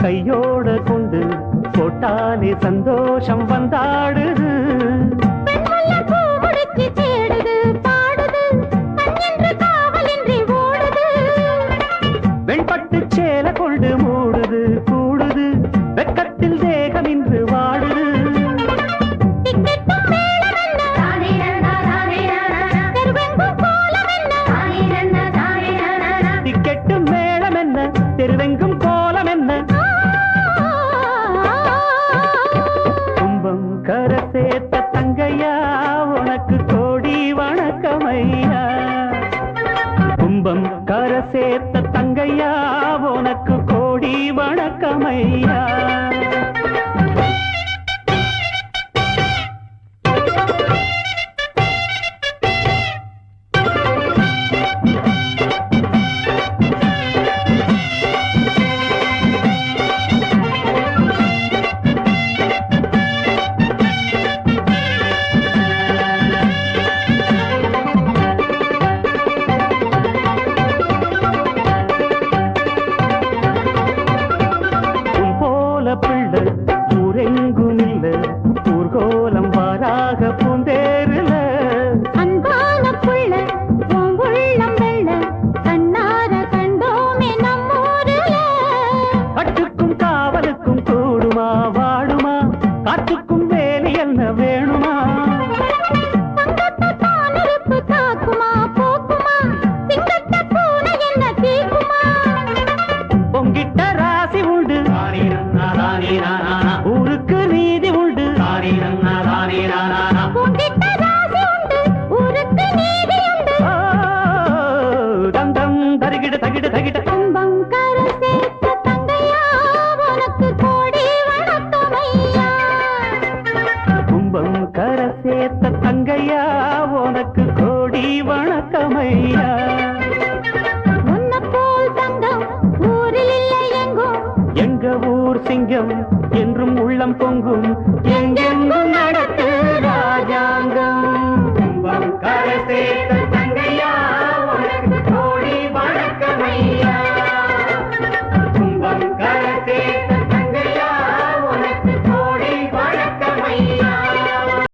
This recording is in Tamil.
கையோட கொண்டு போட்டாலே சந்தோஷம் வந்தாடுது. வெண்பட்டு சேல கொண்டு மூடுது கூடுது வெக்கத்தில் தேகம் இன்று வாடுது. டிக்கெட்டும் மேளம் என்ன தெருவெங்கும் கோலம் என்ன கும்பம் கர சேர்த்த தங்கையா உனக்கு கோடி வணக்கமையா. கும்பம் கர சேர்த்த தங்கையா உனக்கு கோடி வணக்கமையா. ஊரெங்கும் இல்ல ஊர்கோலம் வாராக பூந்தேருல அன்பான புள்ள உள்ளம் வெள்ள கண்ணார கண்டோமே நம்மூருல. கட்டுக்கும் காவலுக்கும் கூடுமா வாடுமா காட்டுக்கும் வேலி என்ன வேணுமா. தங்கத்தானருப்பு தாக்குமா போக்குமா சிங்கத்த பூனை என்ன தீக்குமா. பொங்கிட்ட ராசி உண்டு ஊருக்கு நீதி உண்டு. பொங்கிட்ட ராசி உண்டு ஊருக்கு நீதி உண்டு. தந்தம் தருகிட தகிட தகிட கும்பம் கர சேர்த்த தங்கையா உனக்கு கோடி வணக்கமையா. கும்பம் கர சேர்த்த தங்கையா உனக்கு கோடி வணக்கமையா. உன்ன போல் தங்கம் ஊரில் இல்லை எங்கும் எங்க ஊர் சிங்கம் என்றும் உள்ளம் பொங்கும்